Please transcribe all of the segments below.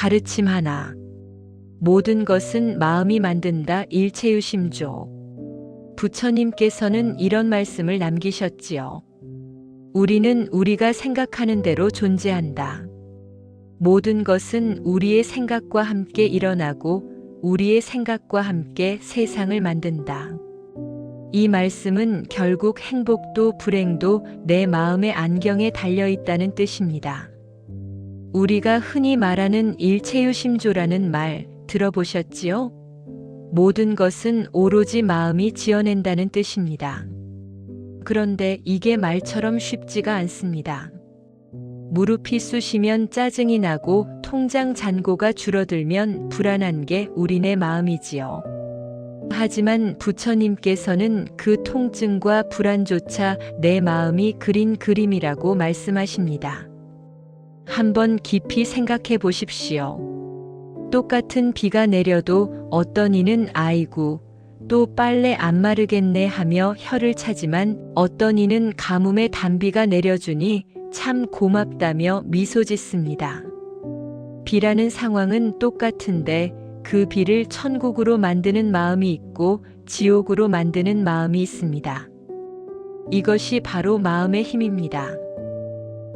가르침 하나. 모든 것은 마음이 만든다. 일체유심조. 부처님께서는 이런 말씀을 남기셨지요. 우리는 우리가 생각하는 대로 존재한다. 모든 것은 우리의 생각과 함께 일어나고 우리의 생각과 함께 세상을 만든다. 이 말씀은 결국 행복도 불행도 내 마음의 안경에 달려 있다는 뜻입니다. 우리가 흔히 말하는 일체유심조라는 말 들어보셨지요? 모든 것은 오로지 마음이 지어낸다는 뜻입니다. 그런데 이게 말처럼 쉽지가 않습니다. 무릎이 쑤시면 짜증이 나고 통장 잔고가 줄어들면 불안한 게 우리네 마음이지요. 하지만 부처님께서는 그 통증과 불안조차 내 마음이 그린 그림이라고 말씀하십니다. 한번 깊이 생각해 보십시오. 똑같은 비가 내려도 어떤 이는 아이고 또 빨래 안 마르겠네 하며 혀를 차지만 어떤 이는 가뭄에 단비가 내려주니 참 고맙다며 미소 짓습니다. 비라는 상황은 똑같은데 그 비를 천국으로 만드는 마음이 있고 지옥으로 만드는 마음이 있습니다. 이것이 바로 마음의 힘입니다.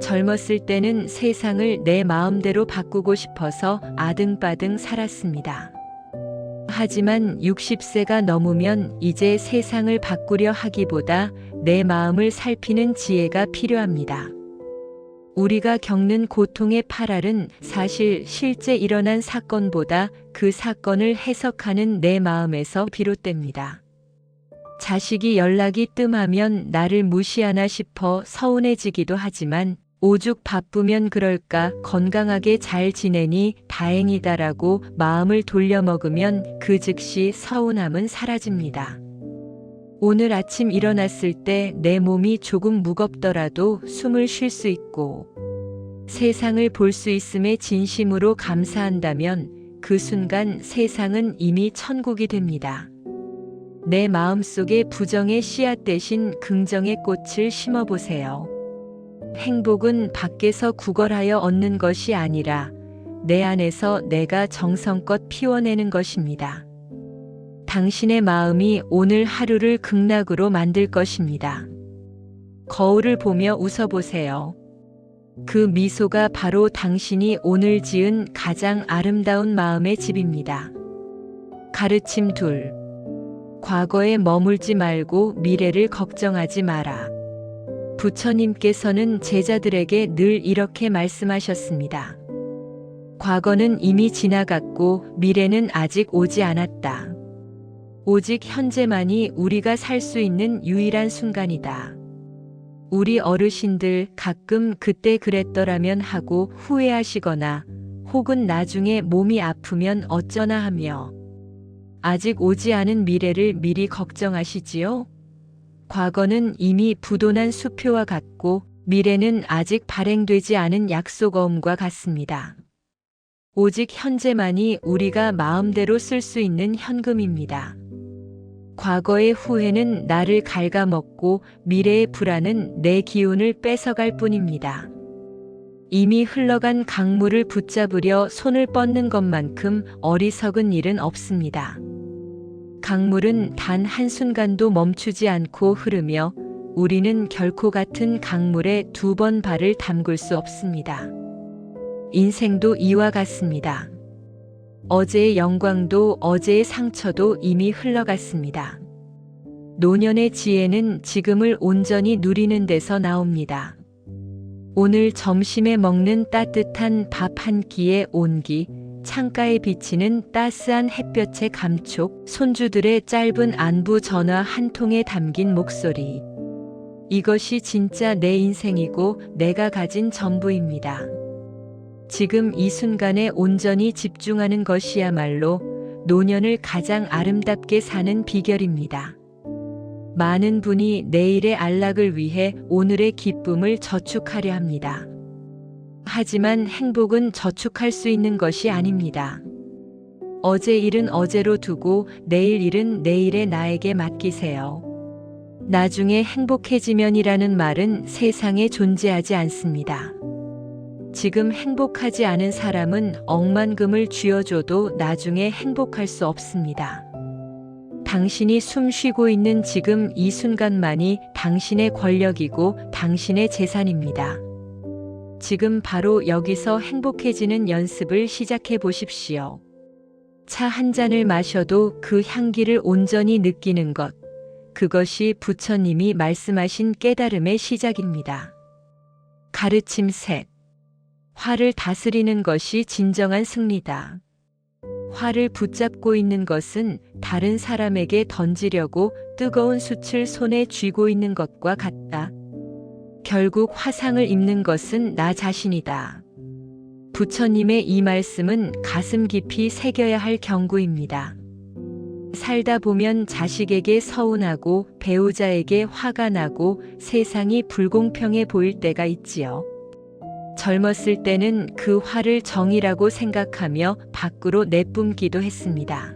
젊었을 때는 세상을 내 마음대로 바꾸고 싶어서 아등바등 살았습니다. 하지만 60세가 넘으면 이제 세상을 바꾸려 하기보다 내 마음을 살피는 지혜가 필요합니다. 우리가 겪는 고통의 파랄은 사실 실제 일어난 사건보다 그 사건을 해석하는 내 마음에서 비롯됩니다. 자식이 연락이 뜸하면 나를 무시하나 싶어 서운해지기도 하지만 오죽 바쁘면 그럴까 건강하게 잘 지내니 다행이다라고 마음을 돌려먹으면 그 즉시 서운함은 사라집니다. 오늘 아침 일어났을 때 내 몸이 조금 무겁더라도 숨을 쉴 수 있고 세상을 볼 수 있음에 진심으로 감사한다면 그 순간 세상은 이미 천국이 됩니다. 내 마음속에 부정의 씨앗 대신 긍정의 꽃을 심어보세요. 행복은 밖에서 구걸하여 얻는 것이 아니라 내 안에서 내가 정성껏 피워내는 것입니다. 당신의 마음이 오늘 하루를 극락으로 만들 것입니다. 거울을 보며 웃어보세요. 그 미소가 바로 당신이 오늘 지은 가장 아름다운 마음의 집입니다. 가르침 2. 과거에 머물지 말고 미래를 걱정하지 마라. 부처님께서는 제자들에게 늘 이렇게 말씀하셨습니다. 과거는 이미 지나갔고 미래는 아직 오지 않았다. 오직 현재만이 우리가 살 수 있는 유일한 순간이다. 우리 어르신들 가끔 그때 그랬더라면 하고 후회하시거나 혹은 나중에 몸이 아프면 어쩌나 하며 아직 오지 않은 미래를 미리 걱정하시지요? 과거는 이미 부도난 수표와 같고 미래는 아직 발행되지 않은 약속어음과 같습니다. 오직 현재만이 우리가 마음대로 쓸 수 있는 현금입니다. 과거의 후회는 나를 갉아먹고 미래의 불안은 내 기운을 뺏어갈 뿐입니다. 이미 흘러간 강물을 붙잡으려 손을 뻗는 것만큼 어리석은 일은 없습니다. 강물은 단 한순간도 멈추지 않고 흐르며 우리는 결코 같은 강물에 2번 발을 담글 수 없습니다. 인생도 이와 같습니다. 어제의 영광도 어제의 상처도 이미 흘러갔습니다. 노년의 지혜는 지금을 온전히 누리는 데서 나옵니다. 오늘 점심에 먹는 따뜻한 밥 한 끼의 온기, 창가에 비치는 따스한 햇볕의 감촉, 손주들의 짧은 안부 전화 한 통에 담긴 목소리. 이것이 진짜 내 인생이고 내가 가진 전부입니다. 지금 이 순간에 온전히 집중하는 것이야말로 노년을 가장 아름답게 사는 비결입니다. 많은 분이 내일의 안락을 위해 오늘의 기쁨을 저축하려 합니다. 하지만 행복은 저축할 수 있는 것이 아닙니다. 어제 일은 어제로 두고 내일 일은 내일의 나에게 맡기세요. 나중에 행복해지면이라는 말은 세상에 존재하지 않습니다. 지금 행복하지 않은 사람은 억만금을 쥐어줘도 나중에 행복할 수 없습니다. 당신이 숨 쉬고 있는 지금 이 순간만이 당신의 권력이고 당신의 재산입니다. 지금 바로 여기서 행복해지는 연습을 시작해 보십시오. 차 한 잔을 마셔도 그 향기를 온전히 느끼는 것, 그것이 부처님이 말씀하신 깨달음의 시작입니다. 가르침 셋. 화를 다스리는 것이 진정한 승리다. 화를 붙잡고 있는 것은 다른 사람에게 던지려고 뜨거운 숯을 손에 쥐고 있는 것과 같다. 결국 화상을 입는 것은 나 자신이다. 부처님의 이 말씀은 가슴 깊이 새겨야 할 경고입니다. 살다 보면 자식에게 서운하고 배우자에게 화가 나고 세상이 불공평해 보일 때가 있지요. 젊었을 때는 그 화를 정이라고 생각하며 밖으로 내뿜기도 했습니다.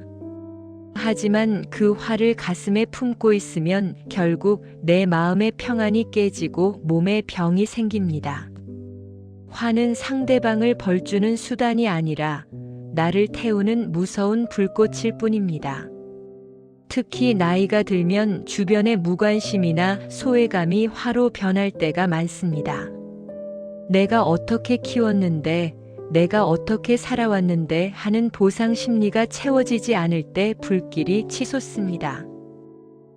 하지만 그 화를 가슴에 품고 있으면 결국 내 마음의 평안이 깨지고 몸에 병이 생깁니다. 화는 상대방을 벌주는 수단이 아니라 나를 태우는 무서운 불꽃일 뿐입니다. 특히 나이가 들면 주변의 무관심이나 소외감이 화로 변할 때가 많습니다. 내가 어떻게 키웠는데, 내가 어떻게 살아왔는데 하는 보상 심리가 채워지지 않을 때 불길이 치솟습니다.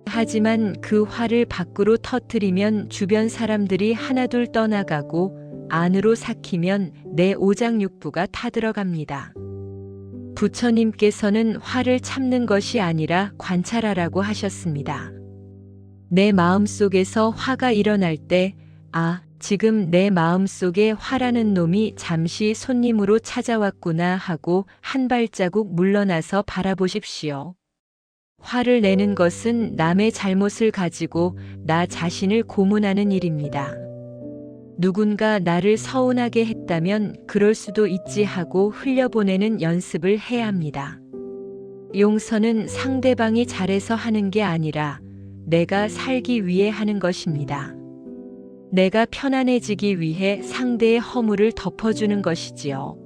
하지만 그 화를 밖으로 터뜨리면 주변 사람들이 하나둘 떠나가고 안으로 삭히면 내 오장육부가 타들어갑니다. 부처님께서는 화를 참는 것이 아니라 관찰하라고 하셨습니다. 내 마음속에서 화가 일어날 때, 지금 내 마음속에 화라는 놈이 잠시 손님으로 찾아왔구나 하고 한 발자국 물러나서 바라보십시오. 화를 내는 것은 남의 잘못을 가지고 나 자신을 고문하는 일입니다. 누군가 나를 서운하게 했다면 그럴 수도 있지 하고 흘려보내는 연습을 해야 합니다. 용서는 상대방이 잘해서 하는 게 아니라 내가 살기 위해 하는 것입니다. 내가 편안해지기 위해 상대의 허물을 덮어주는 것이지요.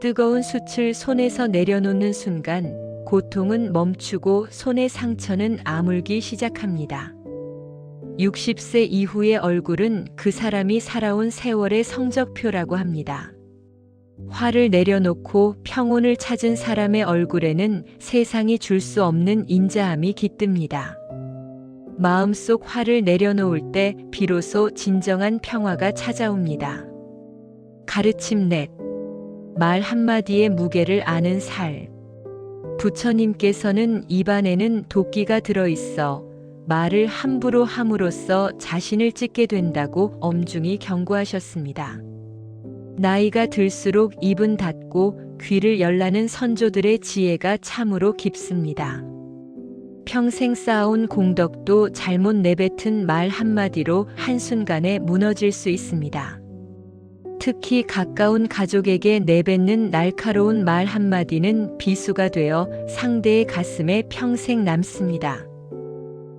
뜨거운 숯을 손에서 내려놓는 순간 고통은 멈추고 손의 상처는 아물기 시작합니다. 60세 이후의 얼굴은 그 사람이 살아온 세월의 성적표라고 합니다. 화를 내려놓고 평온을 찾은 사람의 얼굴에는 세상이 줄 수 없는 인자함이 깃듭니다. 마음속 화를 내려놓을 때 비로소 진정한 평화가 찾아옵니다. 가르침 넷. 말 한마디의 무게를 아는 살. 부처님께서는 입안에는 도끼가 들어있어 말을 함부로 함으로써 자신을 찢게 된다고 엄중히 경고하셨습니다. 나이가 들수록 입은 닫고 귀를 열라는 선조들의 지혜가 참으로 깊습니다. 평생 쌓아온 공덕도 잘못 내뱉은 말 한마디로 한순간에 무너질 수 있습니다. 특히 가까운 가족에게 내뱉는 날카로운 말 한마디는 비수가 되어 상대의 가슴에 평생 남습니다.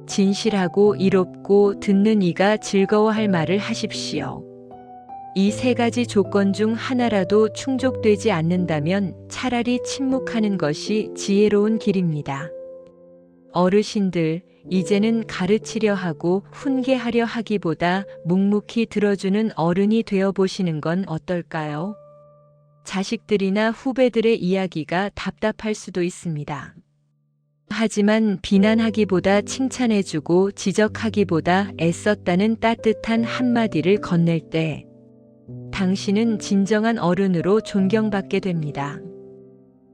진실하고 이롭고 듣는 이가 즐거워할 말을 하십시오. 이 세 가지 조건 중 하나라도 충족되지 않는다면 차라리 침묵하는 것이 지혜로운 길입니다. 어르신들, 이제는 가르치려 하고 훈계하려 하기보다 묵묵히 들어주는 어른이 되어 보시는 건 어떨까요? 자식들이나 후배들의 이야기가 답답할 수도 있습니다. 하지만 비난하기보다 칭찬해주고 지적하기보다 애썼다는 따뜻한 한마디를 건넬 때 당신은 진정한 어른으로 존경받게 됩니다.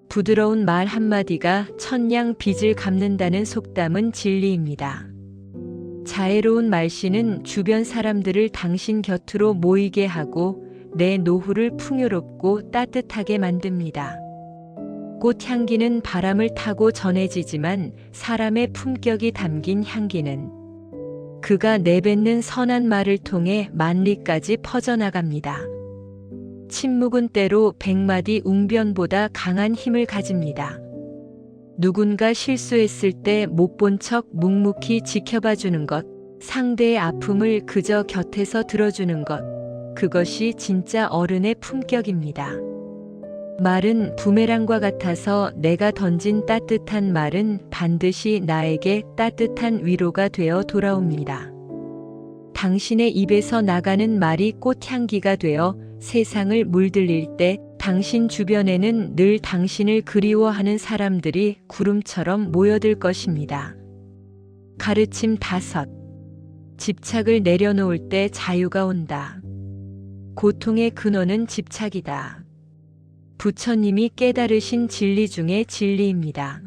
부드러운 말 한마디가 천냥 빚을 갚는다는 속담은 진리입니다. 자애로운 말씨는 주변 사람들을 당신 곁으로 모이게 하고 내 노후를 풍요롭고 따뜻하게 만듭니다. 꽃향기는 바람을 타고 전해지지만 사람의 품격이 담긴 향기는 그가 내뱉는 선한 말을 통해 만리까지 퍼져나갑니다. 침묵은 때로 100마디 웅변보다 강한 힘을 가집니다. 누군가 실수했을 때 못 본 척 묵묵히 지켜봐 주는 것, 상대의 아픔을 그저 곁에서 들어주는 것, 그것이 진짜 어른의 품격입니다. 말은 부메랑과 같아서 내가 던진 따뜻한 말은 반드시 나에게 따뜻한 위로가 되어 돌아옵니다. 당신의 입에서 나가는 말이 꽃향기가 되어 세상을 물들일 때 당신 주변에는 늘 당신을 그리워하는 사람들이 구름처럼 모여들 것입니다. 가르침 5. 집착을 내려놓을 때 자유가 온다. 고통의 근원은 집착이다. 부처님이 깨달으신 진리 중의 진리입니다.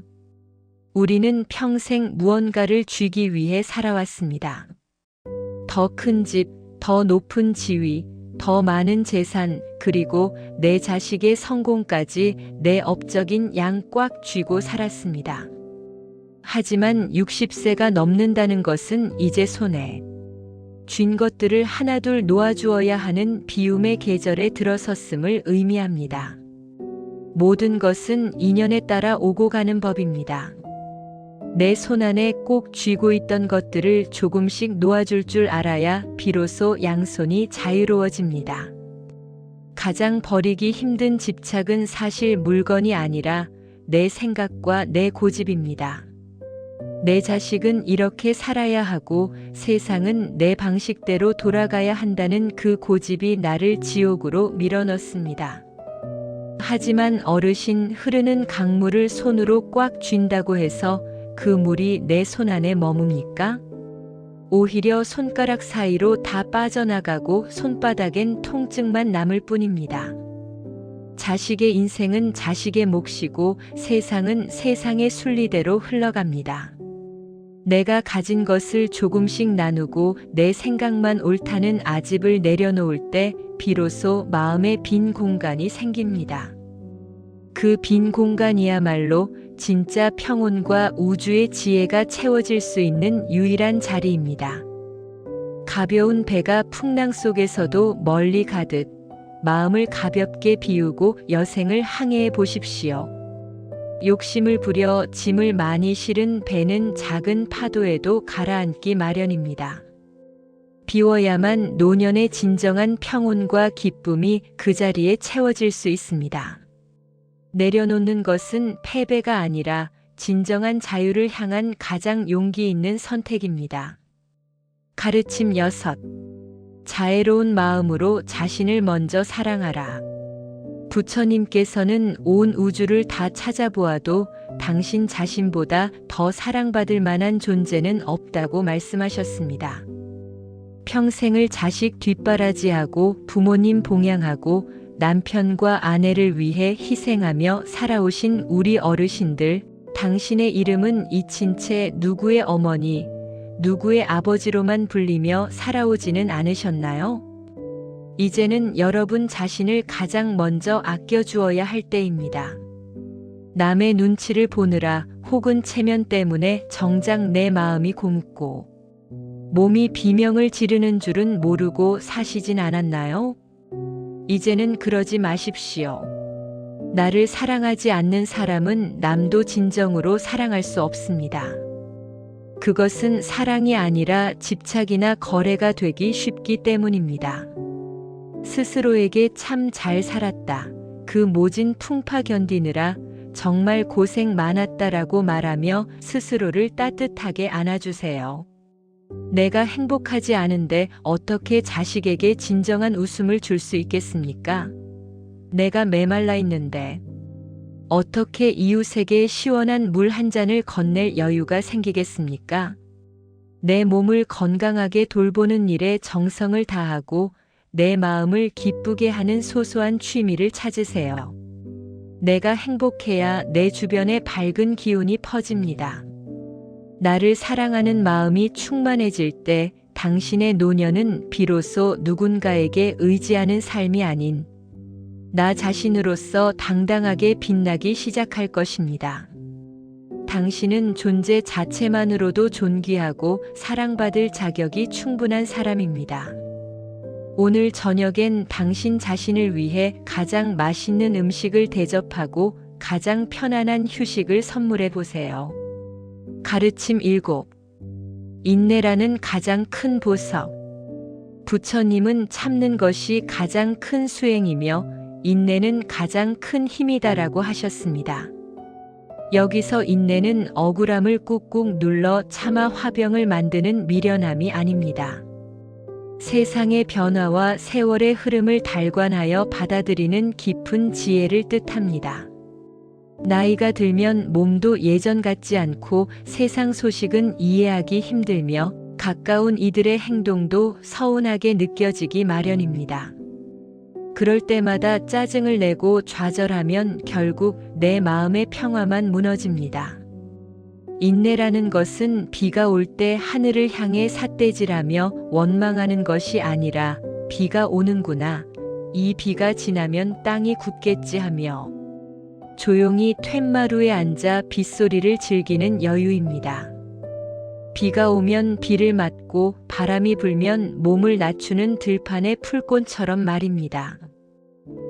우리는 평생 무언가를 쥐기 위해 살아왔습니다. 더 큰 집, 더 높은 지위, 더 많은 재산, 그리고 내 자식의 성공까지 내 업적인 양 꽉 쥐고 살았습니다. 하지만 60세가 넘는다는 것은 이제 손에 쥔 것들을 하나둘 놓아주어야 하는 비움의 계절에 들어섰음을 의미합니다. 모든 것은 인연에 따라 오고 가는 법입니다. 내 손 안에 꼭 쥐고 있던 것들을 조금씩 놓아줄 줄 알아야 비로소 양손이 자유로워집니다. 가장 버리기 힘든 집착은 사실 물건이 아니라 내 생각과 내 고집입니다. 내 자식은 이렇게 살아야 하고 세상은 내 방식대로 돌아가야 한다는 그 고집이 나를 지옥으로 밀어넣습니다. 하지만 어르신, 흐르는 강물을 손으로 꽉 쥔다고 해서 그 물이 내 손 안에 머뭅니까? 오히려 손가락 사이로 다 빠져나가고 손바닥엔 통증만 남을 뿐입니다. 자식의 인생은 자식의 몫이고 세상은 세상의 순리대로 흘러갑니다. 내가 가진 것을 조금씩 나누고 내 생각만 옳다는 아집을 내려놓을 때 비로소 마음에 빈 공간이 생깁니다. 그 빈 공간이야말로 진짜 평온과 우주의 지혜가 채워질 수 있는 유일한 자리입니다. 가벼운 배가 풍랑 속에서도 멀리 가듯 마음을 가볍게 비우고 여생을 항해해 보십시오. 욕심을 부려 짐을 많이 실은 배는 작은 파도에도 가라앉기 마련입니다. 비워야만 노년의 진정한 평온과 기쁨이 그 자리에 채워질 수 있습니다. 내려놓는 것은 패배가 아니라 진정한 자유를 향한 가장 용기 있는 선택입니다. 가르침 6. 자애로운 마음으로 자신을 먼저 사랑하라. 부처님께서는 온 우주를 다 찾아보아도 당신 자신보다 더 사랑받을 만한 존재는 없다고 말씀하셨습니다. 평생을 자식 뒷바라지하고 부모님 봉양하고 남편과 아내를 위해 희생하며 살아오신 우리 어르신들, 당신의 이름은 잊힌 채 누구의 어머니, 누구의 아버지로만 불리며 살아오지는 않으셨나요? 이제는 여러분 자신을 가장 먼저 아껴주어야 할 때입니다. 남의 눈치를 보느라 혹은 체면 때문에 정작 내 마음이 곪고 몸이 비명을 지르는 줄은 모르고 사시진 않았나요? 이제는 그러지 마십시오. 나를 사랑하지 않는 사람은 남도 진정으로 사랑할 수 없습니다. 그것은 사랑이 아니라 집착이나 거래가 되기 쉽기 때문입니다. 스스로에게 참 잘 살았다. 그 모진 풍파 견디느라 정말 고생 많았다라고 말하며 스스로를 따뜻하게 안아주세요. 내가 행복하지 않은데 어떻게 자식에게 진정한 웃음을 줄 수 있겠습니까? 내가 메말라 있는데 어떻게 이웃에게 시원한 물 한 잔을 건넬 여유가 생기겠습니까? 내 몸을 건강하게 돌보는 일에 정성을 다하고 내 마음을 기쁘게 하는 소소한 취미를 찾으세요. 내가 행복해야 내 주변에 밝은 기운이 퍼집니다. 나를 사랑하는 마음이 충만해질 때 당신의 노년은 비로소 누군가에게 의지하는 삶이 아닌 나 자신으로서 당당하게 빛나기 시작할 것입니다. 당신은 존재 자체만으로도 존귀하고 사랑받을 자격이 충분한 사람입니다. 오늘 저녁엔 당신 자신을 위해 가장 맛있는 음식을 대접하고 가장 편안한 휴식을 선물해 보세요. 가르침 7. 인내라는 가장 큰 보석. 부처님은 참는 것이 가장 큰 수행이며 인내는 가장 큰 힘이다라고 하셨습니다. 여기서 인내는 억울함을 꾹꾹 눌러 참아 화병을 만드는 미련함이 아닙니다. 세상의 변화와 세월의 흐름을 달관하여 받아들이는 깊은 지혜를 뜻합니다. 나이가 들면 몸도 예전 같지 않고 세상 소식은 이해하기 힘들며 가까운 이들의 행동도 서운하게 느껴지기 마련입니다. 그럴 때마다 짜증을 내고 좌절하면 결국 내 마음의 평화만 무너집니다. 인내라는 것은 비가 올 때 하늘을 향해 삿대질하며 원망하는 것이 아니라 비가 오는구나, 이 비가 지나면 땅이 굳겠지 하며 조용히 툇마루에 앉아 빗소리를 즐기는 여유입니다. 비가 오면 비를 맞고 바람이 불면 몸을 낮추는 들판의 풀꽃처럼 말입니다.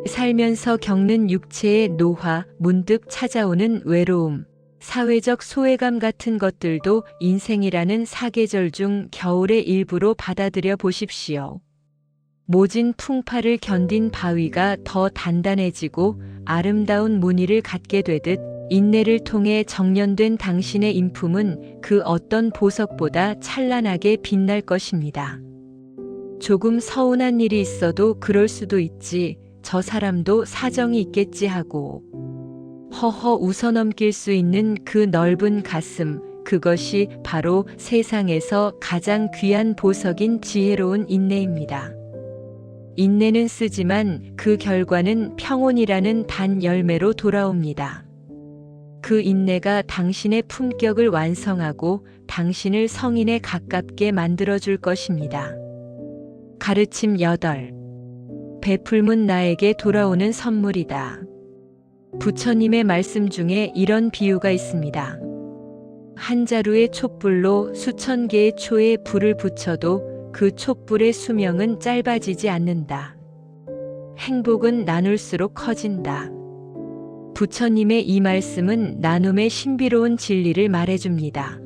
살면서 겪는 육체의 노화, 문득 찾아오는 외로움, 사회적 소외감 같은 것들도 인생이라는 사계절 중 겨울의 일부로 받아들여 보십시오. 모진 풍파를 견딘 바위가 더 단단해지고 아름다운 무늬를 갖게 되듯 인내를 통해 정련된 당신의 인품은 그 어떤 보석보다 찬란하게 빛날 것입니다. 조금 서운한 일이 있어도 그럴 수도 있지, 저 사람도 사정이 있겠지 하고 허허 웃어넘길 수 있는 그 넓은 가슴, 그것이 바로 세상에서 가장 귀한 보석인 지혜로운 인내입니다. 인내는 쓰지만 그 결과는 평온이라는 단 열매로 돌아옵니다. 그 인내가 당신의 품격을 완성하고 당신을 성인에 가깝게 만들어줄 것입니다. 가르침 8. 베풀문 나에게 돌아오는 선물이다. 부처님의 말씀 중에 이런 비유가 있습니다. 한 자루의 촛불로 수천 개의 초에 불을 붙여도 그 촛불의 수명은 짧아지지 않는다. 행복은 나눌수록 커진다. 부처님의 이 말씀은 나눔의 신비로운 진리를 말해줍니다.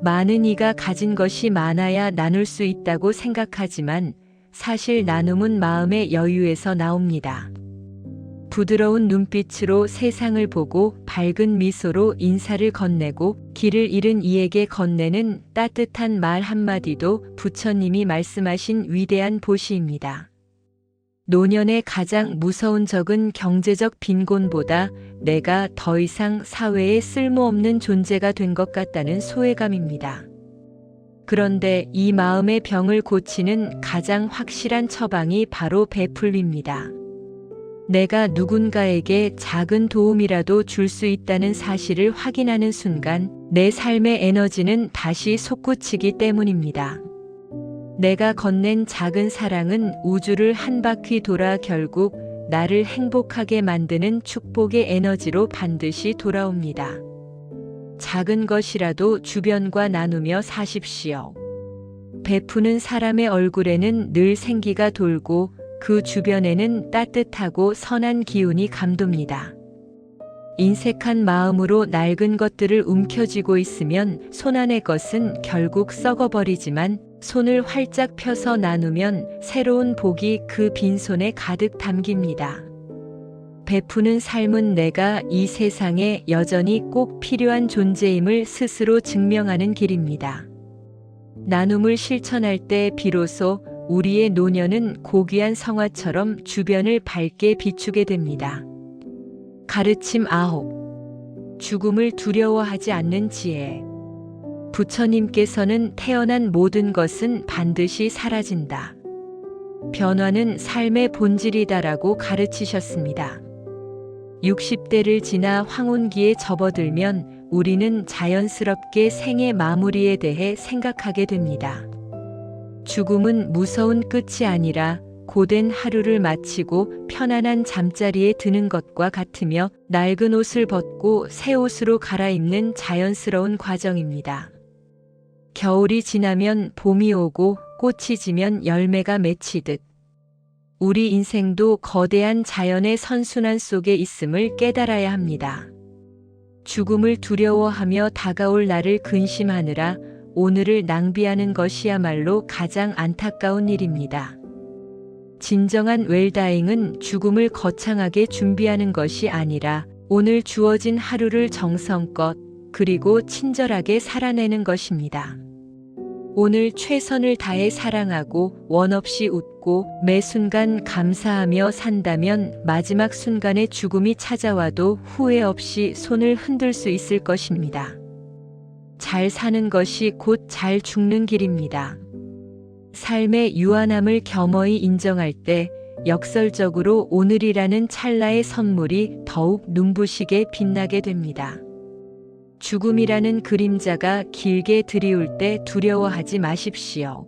많은 이가 가진 것이 많아야 나눌 수 있다고 생각하지만 사실 나눔은 마음의 여유에서 나옵니다. 부드러운 눈빛으로 세상을 보고 밝은 미소로 인사를 건네고 길을 잃은 이에게 건네는 따뜻한 말 한마디도 부처님이 말씀하신 위대한 보시입니다. 노년의 가장 무서운 적은 경제적 빈곤보다 내가 더 이상 사회에 쓸모없는 존재가 된 것 같다는 소외감입니다. 그런데 이 마음의 병을 고치는 가장 확실한 처방이 바로 베풀기입니다. 내가 누군가에게 작은 도움이라도 줄 수 있다는 사실을 확인하는 순간 내 삶의 에너지는 다시 솟구치기 때문입니다. 내가 건넨 작은 사랑은 우주를 한 바퀴 돌아 결국 나를 행복하게 만드는 축복의 에너지로 반드시 돌아옵니다. 작은 것이라도 주변과 나누며 사십시오. 베푸는 사람의 얼굴에는 늘 생기가 돌고 그 주변에는 따뜻하고 선한 기운이 감돕니다. 인색한 마음으로 낡은 것들을 움켜쥐고 있으면 손안의 것은 결국 썩어버리지만 손을 활짝 펴서 나누면 새로운 복이 그 빈손에 가득 담깁니다. 베푸는 삶은 내가 이 세상에 여전히 꼭 필요한 존재임을 스스로 증명하는 길입니다. 나눔을 실천할 때 비로소 우리의 노년은 고귀한 성화처럼 주변을 밝게 비추게 됩니다. 가르침 9. 죽음을 두려워하지 않는 지혜. 부처님께서는 태어난 모든 것은 반드시 사라진다. 변화는 삶의 본질이다라고 가르치셨습니다. 60대를 지나 황혼기에 접어들면 우리는 자연스럽게 생의 마무리에 대해 생각하게 됩니다. 죽음은 무서운 끝이 아니라 고된 하루를 마치고 편안한 잠자리에 드는 것과 같으며 낡은 옷을 벗고 새 옷으로 갈아입는 자연스러운 과정입니다. 겨울이 지나면 봄이 오고 꽃이 지면 열매가 맺히듯 우리 인생도 거대한 자연의 선순환 속에 있음을 깨달아야 합니다. 죽음을 두려워하며 다가올 날을 근심하느라 오늘을 낭비하는 것이야말로 가장 안타까운 일입니다. 진정한 웰다잉은 죽음을 거창하게 준비하는 것이 아니라 오늘 주어진 하루를 정성껏 그리고 친절하게 살아내는 것입니다. 오늘 최선을 다해 사랑하고 원 없이 웃고 매 순간 감사하며 산다면 마지막 순간에 죽음이 찾아와도 후회 없이 손을 흔들 수 있을 것입니다. 잘 사는 것이 곧 잘 죽는 길입니다. 삶의 유한함을 겸허히 인정할 때 역설적으로 오늘이라는 찰나의 선물이 더욱 눈부시게 빛나게 됩니다. 죽음이라는 그림자가 길게 드리울 때 두려워하지 마십시오.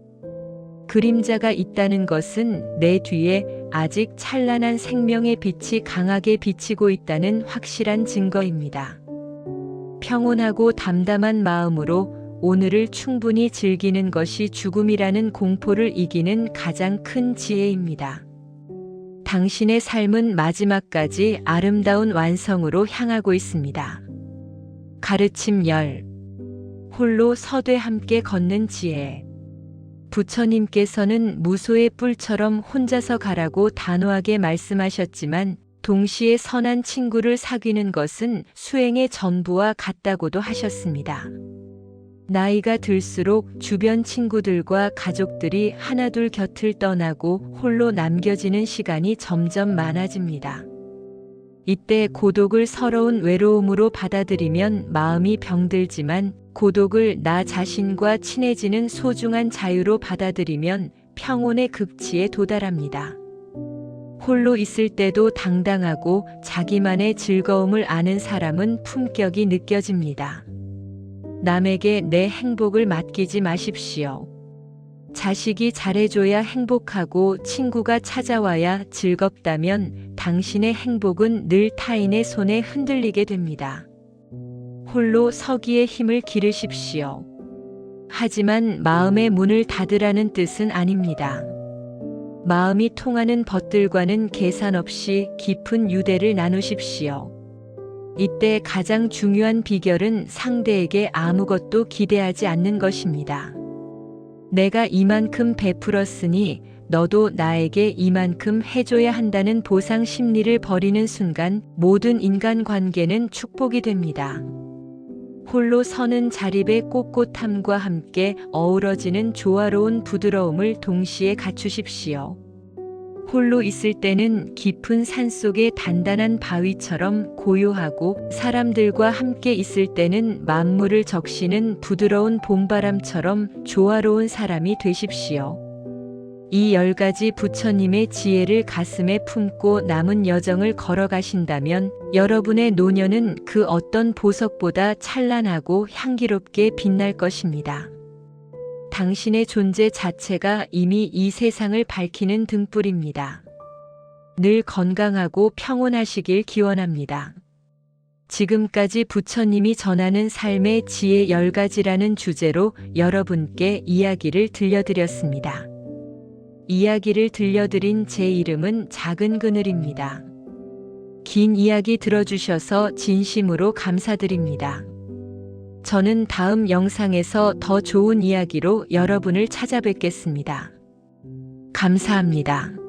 그림자가 있다는 것은 내 뒤에 아직 찬란한 생명의 빛이 강하게 비치고 있다는 확실한 증거입니다. 평온하고 담담한 마음으로 오늘을 충분히 즐기는 것이 죽음이라는 공포를 이기는 가장 큰 지혜입니다. 당신의 삶은 마지막까지 아름다운 완성으로 향하고 있습니다. 가르침 10. 홀로 서되 함께 걷는 지혜. 부처님께서는 무소의 뿔처럼 혼자서 가라고 단호하게 말씀하셨지만 동시에 선한 친구를 사귀는 것은 수행의 전부와 같다고도 하셨습니다. 나이가 들수록 주변 친구들과 가족들이 하나둘 곁을 떠나고 홀로 남겨지는 시간이 점점 많아집니다. 이때 고독을 서러운 외로움으로 받아들이면 마음이 병들지만 고독을 나 자신과 친해지는 소중한 자유로 받아들이면 평온의 극치에 도달합니다. 홀로 있을 때도 당당하고 자기만의 즐거움을 아는 사람은 품격이 느껴집니다. 남에게 내 행복을 맡기지 마십시오. 자식이 잘해줘야 행복하고 친구가 찾아와야 즐겁다면 당신의 행복은 늘 타인의 손에 흔들리게 됩니다. 홀로 서기에 힘을 기르십시오. 하지만 마음의 문을 닫으라는 뜻은 아닙니다. 마음이 통하는 벗들과는 계산 없이 깊은 유대를 나누십시오. 이때 가장 중요한 비결은 상대에게 아무것도 기대하지 않는 것입니다. 내가 이만큼 베풀었으니 너도 나에게 이만큼 해줘야 한다는 보상 심리를 버리는 순간 모든 인간관계는 축복이 됩니다. 홀로 서는 자립의 꼿꼿함과 함께 어우러지는 조화로운 부드러움을 동시에 갖추십시오. 홀로 있을 때는 깊은 산속의 단단한 바위처럼 고요하고 사람들과 함께 있을 때는 만물을 적시는 부드러운 봄바람처럼 조화로운 사람이 되십시오. 이 10가지 부처님의 지혜를 가슴에 품고 남은 여정을 걸어가신다면 여러분의 노년은 그 어떤 보석보다 찬란하고 향기롭게 빛날 것입니다. 당신의 존재 자체가 이미 이 세상을 밝히는 등불입니다. 늘 건강하고 평온하시길 기원합니다. 지금까지 부처님이 전하는 삶의 지혜 10가지라는 주제로 여러분께 이야기를 들려드렸습니다. 이야기를 들려드린 제 이름은 작은 그늘입니다. 긴 이야기 들어주셔서 진심으로 감사드립니다. 저는 다음 영상에서 더 좋은 이야기로 여러분을 찾아뵙겠습니다. 감사합니다.